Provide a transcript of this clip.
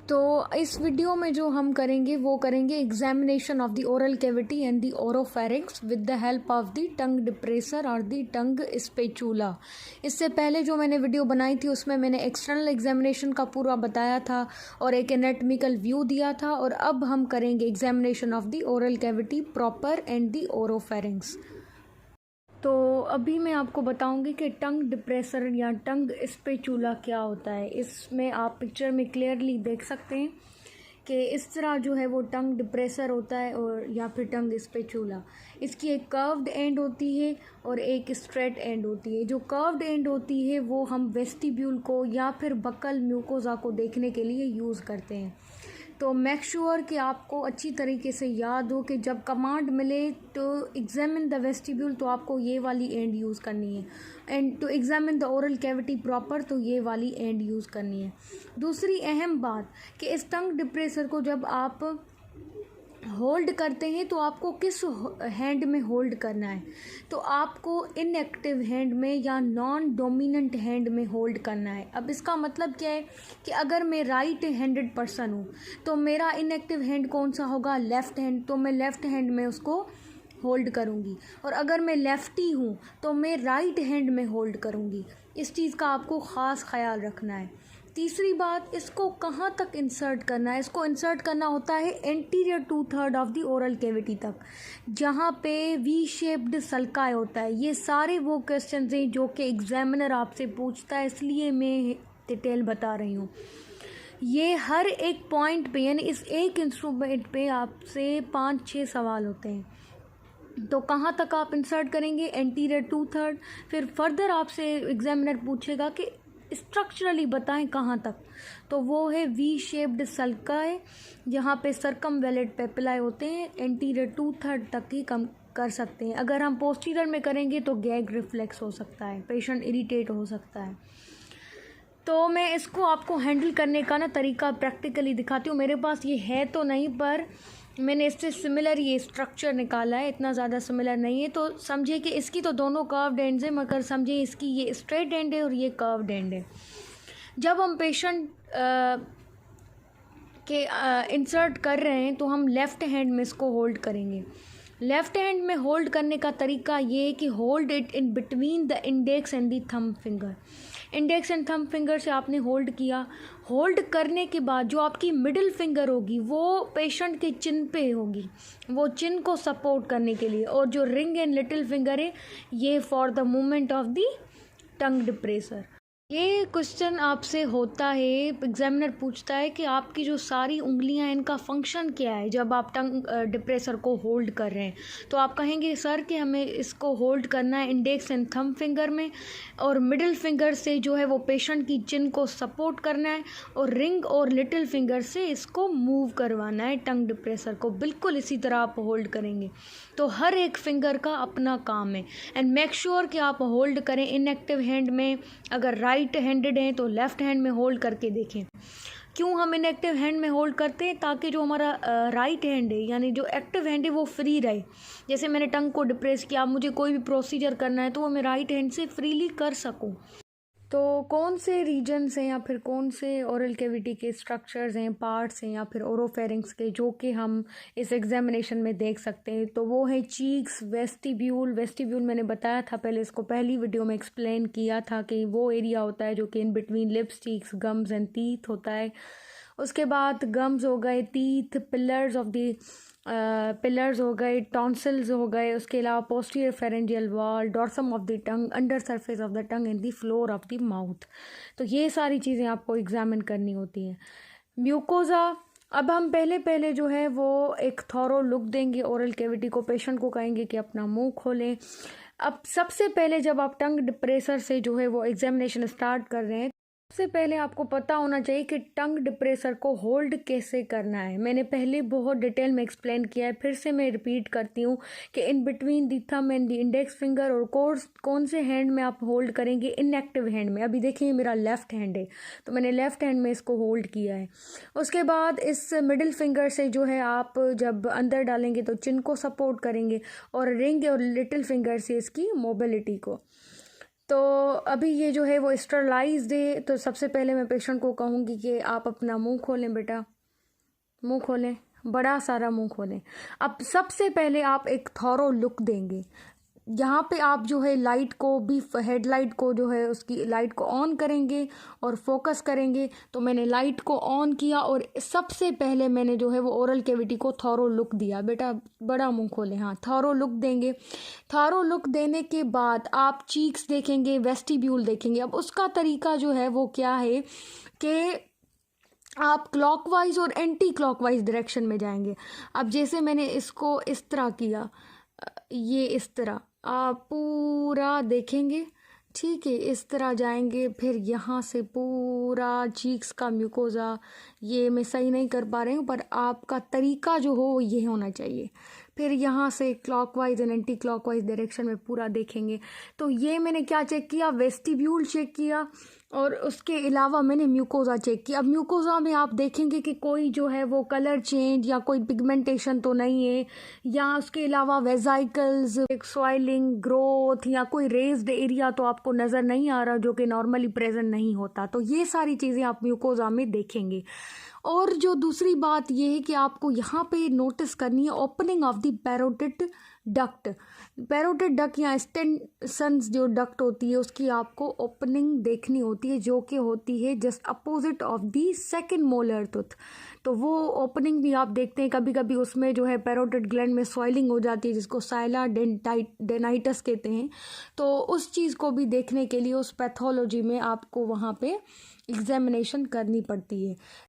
तो इस वीडियो में जो हम करेंगे वो करेंगे examination of the oral cavity and the oropharynx with the help of the tongue depressor और द टंग स्पेचुला। इससे पहले जो मैंने वीडियो बनाई थी उसमें मैंने एक्सटर्नल एग्जामिनेशन का पूरा बताया था और एक एनाटॉमिकल व्यू दिया था, और अब हम करेंगे examination of the oral cavity proper and the oropharynx. तो अभी मैं आपको बताऊंगी कि टंग डिप्रेसर या टंग स्पेचुला क्या होता है। इसमें आप पिक्चर में क्लियरली देख सकते हैं कि इस तरह जो है वो टंग डिप्रेसर होता है और या फिर टंग स्पेचुला। इसकी एक कर्व्ड एंड होती है और एक स्ट्रेट एंड होती है। जो कर्व्ड एंड होती है वो हम वेस्टिब्यूल को या फिर बकल म्यूकोजा को देखने के लिए यूज़ करते हैं। तो मेक श्योर कि आपको अच्छी तरीके से याद हो कि जब कमांड मिले तो एग्जामिन द वेस्टिब्यूल तो आपको ये वाली एंड यूज़ करनी है, and to examine the oral cavity proper तो ये वाली एंड यूज़ करनी है। दूसरी अहम बात कि इस टंग डिप्रेसर को जब आप होल्ड करते हैं तो आपको किस हैंड में होल्ड करना है, तो आपको इनएक्टिव हैंड में या नॉन डोमिनेंट हैंड में होल्ड करना है। अब इसका मतलब क्या है कि अगर मैं राइट हैंडेड पर्सन हूँ तो मेरा इनएक्टिव हैंड कौन सा होगा, लेफ़्ट हैंड, तो मैं लेफ़्ट हैंड में उसको होल्ड करूँगी। और अगर मैं लेफ्टी हूँ तो मैं राइट हैंड में होल्ड करूँगी। इस चीज़ का आपको ख़ास ख्याल रखना है। तीसरी बात, इसको कहाँ तक इंसर्ट करना है। इसको इंसर्ट करना होता है anterior 2/3 of the oral cavity तक, जहाँ पे वी शेप्ड सल्का होता है। ये सारे वो क्वेश्चन हैं जो कि एग्जामिनर आपसे पूछता है, इसलिए मैं डिटेल बता रही हूँ। ये हर एक पॉइंट पे यानी इस एक इंस्ट्रूमेंट पे आपसे 5-6 सवाल होते हैं। तो कहाँ तक आप इंसर्ट करेंगे, एंटीरियर 2/3। फिर फर्दर आपसे एग्जामिनर पूछेगा कि स्ट्रक्चरली बताएं कहाँ तक, तो वो है वी शेप्ड सल्काए, जहाँ पे सर्कमवेलेट पेपिलाए होते हैं। एंटीरियर 2/3 तक ही कम कर सकते हैं। अगर हम पोस्टीरियर में करेंगे तो गैग रिफ्लेक्स हो सकता है, पेशेंट इरिटेट हो सकता है। तो मैं इसको आपको हैंडल करने का तरीका प्रैक्टिकली दिखाती हूँ। मेरे पास ये है तो नहीं, पर मैंने इससे सिमिलर ये स्ट्रक्चर निकाला है। इतना ज़्यादा सिमिलर नहीं है, तो समझिए कि इसकी तो दोनों कर्व्ड एंड्स हैं, मगर समझिए इसकी ये स्ट्रेट एंड है और ये कर्व्ड एंड है। जब हम पेशेंट के इंसर्ट कर रहे हैं तो हम लेफ़्ट हैंड में इसको होल्ड करेंगे। लेफ़्ट हैंड में होल्ड करने का तरीका ये है कि hold it in between the index and the thumb finger. Index and thumb finger से आपने होल्ड किया। होल्ड करने के बाद जो आपकी मिडिल फिंगर होगी वो पेशेंट के चिन पे होगी, वो चिन को सपोर्ट करने के लिए, और जो रिंग एंड लिटिल फिंगर है ये for the movement of the tongue depressor. ये क्वेश्चन आपसे होता है, एग्जामिनर पूछता है कि आपकी जो सारी उंगलियां हैं इनका फंक्शन क्या है जब आप टंग डिप्रेसर को होल्ड कर रहे हैं। तो आप कहेंगे सर कि हमें इसको होल्ड करना है इंडेक्स एंड थंब फिंगर में, और मिडिल फिंगर से जो है वो पेशेंट की चिन को सपोर्ट करना है, और रिंग और लिटिल फिंगर से इसको मूव करवाना है टंग डिप्रेसर को। बिल्कुल इसी तरह आप होल्ड करेंगे। तो हर एक फिंगर का अपना काम है, एंड मेक श्योर कि आप होल्ड करें इनएक्टिव हैंड में। अगर राइट हैंडेड हैं तो लेफ़्ट हैंड में होल्ड करके देखें। क्यों हम इनएक्टिव हैंड में होल्ड करते हैं, ताकि जो हमारा राइट हैंड है यानी जो एक्टिव हैंड है वो फ्री रहे। जैसे मैंने टंग को डिप्रेस किया, मुझे कोई भी प्रोसीजर करना है तो वो मैं राइट हैंड से फ्रीली कर सकूं। तो कौन से रीजन्स हैं या फिर कौन से ओरल कैविटी के स्ट्रक्चर्स हैं, पार्ट्स हैं या फिर ओरोफेरिंक्स के, जो कि हम इस एग्जामिनेशन में देख सकते हैं। तो वो है चीक्स, वेस्टिब्यूल। वेस्टिब्यूल मैंने बताया था पहले, इसको पहली वीडियो में एक्सप्लेन किया था कि वो एरिया होता है जो कि in between lips, cheeks, gums and teeth होता है। उसके बाद गम्स हो गए, टीथ, पिलर्स हो गए, टॉन्सिल्स हो गए। उसके अलावा posterior pharyngeal wall, dorsum of the tongue, under surface of the tongue and the floor of the mouth. तो ये सारी चीज़ें आपको एग्जामिन करनी होती हैं। म्यूकोजा, अब हम पहले जो है वो एक थॉरो लुक देंगे ओरल कैविटी को। पेशेंट को कहेंगे कि अपना मुंह खोलें। अब सबसे पहले जब आप टंग डिप्रेसर से जो है वो एग्जामिनेशन स्टार्ट कर रहे हैं, सबसे पहले आपको पता होना चाहिए कि टंग डिप्रेसर को होल्ड कैसे करना है। मैंने पहले बहुत डिटेल में एक्सप्लेन किया है, फिर से मैं रिपीट करती हूँ कि in between the thumb and the index finger, और कौन से हैंड में आप होल्ड करेंगे, इनएक्टिव हैंड में। अभी देखिए मेरा लेफ़्ट हैंड है तो मैंने लेफ़्ट हैंड में इसको होल्ड किया है। उसके बाद इस मिडिल फिंगर से जो है आप जब अंदर डालेंगे तो चिन को सपोर्ट करेंगे, और रिंग और लिटिल फिंगर से इसकी मोबिलिटी को। तो अभी ये जो है वो स्टरलाइज्ड है। तो सबसे पहले मैं पेशेंट को कहूँगी कि आप अपना मुंह खोलें बेटा, मुंह खोलें, बड़ा सारा मुंह खोलें। अब सबसे पहले आप एक थॉरो लुक देंगे। यहाँ पे आप जो है लाइट को भी, हेडलाइट को जो है उसकी लाइट को ऑन करेंगे और फोकस करेंगे। तो मैंने लाइट को ऑन किया और सबसे पहले मैंने जो है वो ओरल कैविटी को थॉरो लुक दिया। बेटा बड़ा मुंह खोलें, हाँ थॉरो लुक देंगे। थॉरो लुक देने के बाद आप चीक्स देखेंगे, वेस्टिब्यूल देखेंगे। अब उसका तरीका जो है वो क्या है कि आप क्लॉकवाइज और एंटी क्लॉकवाइज डायरेक्शन में जाएंगे। अब जैसे मैंने इसको इस तरह किया, ये इस तरह आप पूरा देखेंगे, ठीक है, इस तरह जाएंगे। फिर यहाँ से पूरा चीक्स का म्यूकोजा, ये मैं सही नहीं कर पा रही हूँ पर आपका तरीका जो हो ये होना चाहिए। फिर यहाँ से clockwise and anti clockwise direction में पूरा देखेंगे। तो ये मैंने क्या चेक किया, वेस्टिब्यूल चेक किया और उसके अलावा मैंने म्यूकोजा चेक किया। अब म्यूकोजा में आप देखेंगे कि कोई जो है वो कलर चेंज या कोई पिगमेंटेशन तो नहीं है, या उसके अलावा वेजाइकल्स, स्वेलिंग, ग्रोथ या कोई रेज्ड एरिया तो आपको नज़र नहीं आ रहा जो कि नॉर्मली प्रेजेंट नहीं होता। तो ये सारी चीज़ें आप म्यूकोजा में देखेंगे। और जो दूसरी बात ये है कि आपको यहाँ पे नोटिस करनी है opening of the parotid duct. Parotid duct या एक्सटेंशंस जो डक्ट होती है उसकी आपको ओपनिंग देखनी होती है, जो कि होती है just opposite of the second molar tooth. तो वो ओपनिंग भी आप देखते हैं। कभी कभी उसमें जो है पैरोटिड ग्लैंड में सॉइलिंग हो जाती है जिसको साइला डेनाइटस कहते हैं। तो उस चीज़ को भी देखने के लिए उस पैथोलॉजी में आपको वहाँ पे एग्जामिनेशन करनी पड़ती है।